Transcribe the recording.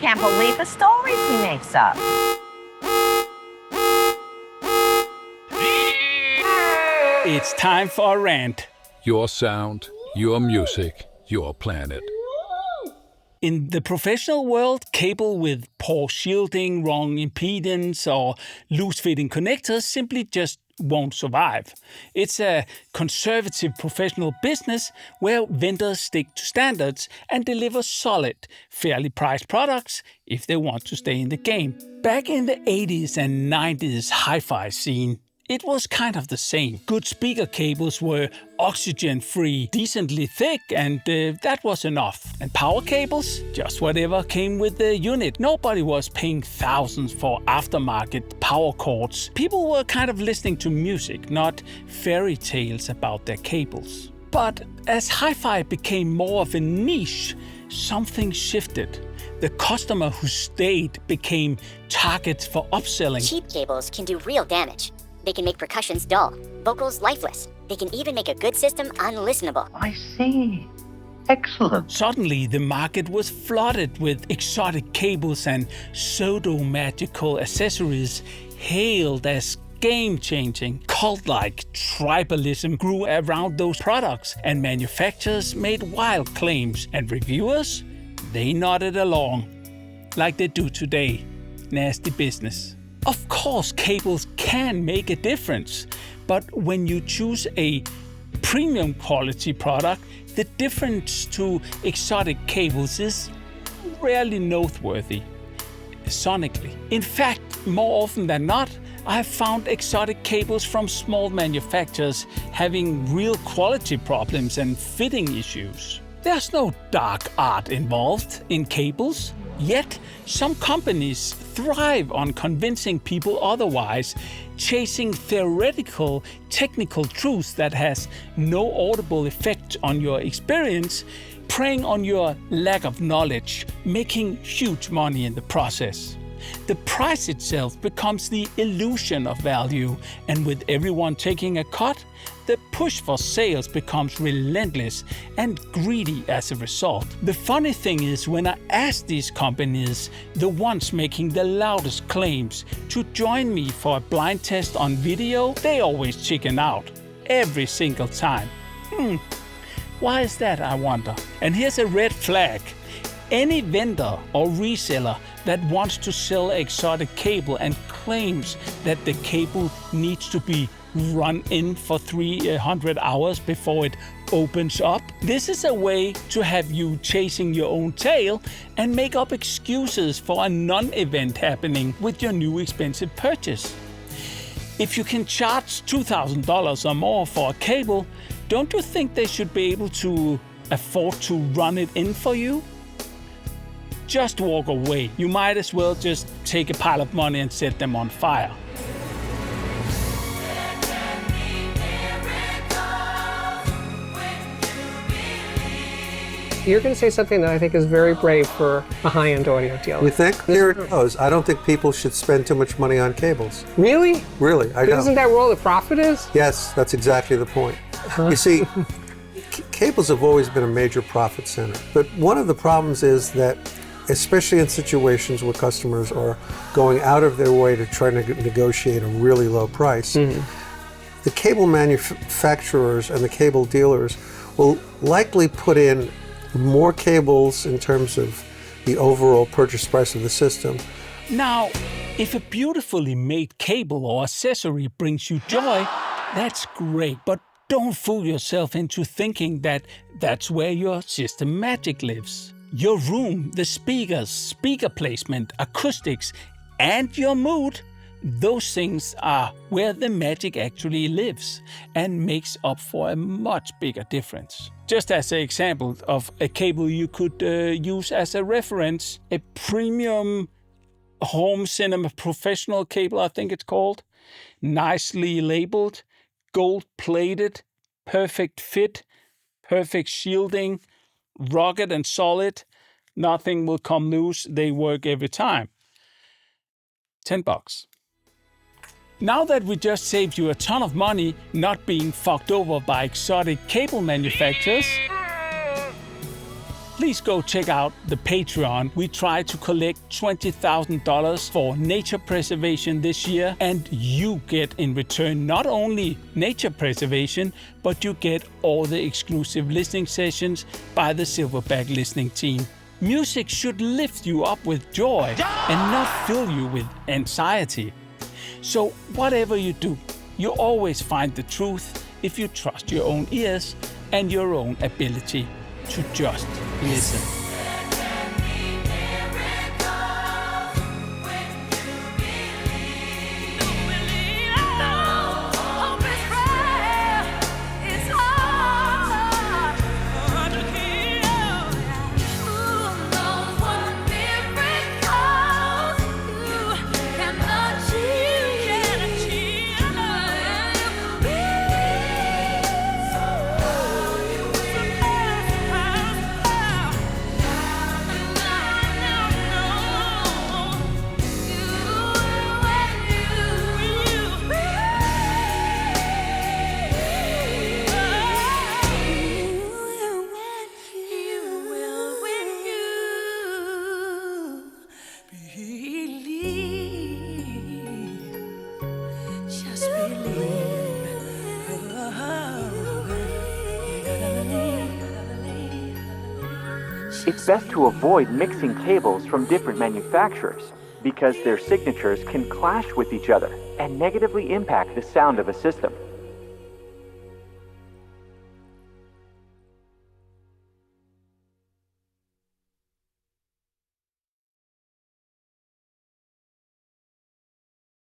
can't believe the stories he makes up. It's time for a rant. Your sound, your music, your planet. In the professional world, cable with poor shielding, wrong impedance, or loose-fitting connectors simply just won't survive. It's a conservative professional business where vendors stick to standards and deliver solid, fairly priced products if they want to stay in the game. Back in the 80s and 90s hi-fi scene, it was kind of the same. Good speaker cables were oxygen-free, decently thick, and that was enough. And power cables? Just whatever came with the unit. Nobody was paying thousands for aftermarket power cords. People were kind of listening to music, not fairy tales about their cables. But as hi-fi became more of a niche, something shifted. The customer who stayed became targets for upselling. Cheap cables can do real damage. They can make percussions dull, vocals lifeless. They can even make a good system unlistenable. I see. Excellent. Suddenly, the market was flooded with exotic cables and pseudo-magical accessories hailed as game-changing. Cult-like tribalism grew around those products, and manufacturers made wild claims, and reviewers, they nodded along, like they do today. Nasty business. Of course, cables can make a difference, but when you choose a premium quality product, the difference to exotic cables is rarely noteworthy, sonically. In fact, more often than not, I have found exotic cables from small manufacturers having real quality problems and fitting issues. There's no dark art involved in cables. Yet, some companies thrive on convincing people otherwise, chasing theoretical, technical truths that has no audible effect on your experience, preying on your lack of knowledge, making huge money in the process. The price itself becomes the illusion of value, and with everyone taking a cut, the push for sales becomes relentless and greedy as a result. The funny thing is, when I ask these companies, the ones making the loudest claims, to join me for a blind test on video, they always chicken out. Every single time. Why is that, I wonder? And here's a red flag. Any vendor or reseller that wants to sell exotic cable and claims that the cable needs to be run in for 300 hours before it opens up. This is a way to have you chasing your own tail and make up excuses for a non-event happening with your new expensive purchase. If you can charge $2,000 or more for a cable, don't you think they should be able to afford to run it in for you? Just walk away. You might as well just take a pile of money and set them on fire. You're going to say something that I think is very brave for a high-end audio dealer. You think? Here it goes. I don't think people should spend too much money on cables. Really? Really, I don't. Isn't that where all the profit is? Yes, that's exactly the point. You see, cables have always been a major profit center. But one of the problems is that, especially in situations where customers are going out of their way to try to negotiate a really low price, the cable manufacturers and the cable dealers will likely put in more cables in terms of the overall purchase price of the system. Now, if a beautifully made cable or accessory brings you joy, that's great, but don't fool yourself into thinking that that's where your system magic lives. Your room, the speakers, speaker placement, acoustics, and your mood, those things are where the magic actually lives and makes up for a much bigger difference. Just as an example of a cable you could use as a reference, a premium home cinema professional cable, I think it's called, nicely labeled, gold-plated, perfect fit, perfect shielding, rugged and solid, nothing will come loose, they work every time. $10. Now that we just saved you a ton of money not being fucked over by exotic cable manufacturers, please go check out the Patreon. We try to collect $20,000 for nature preservation this year, and you get in return not only nature preservation, but you get all the exclusive listening sessions by the Silverback listening team. Music should lift you up with joy and not fill you with anxiety. So whatever you do, you always find the truth if you trust your own ears and your own ability to just listen. It's best to avoid mixing cables from different manufacturers because their signatures can clash with each other and negatively impact the sound of a system.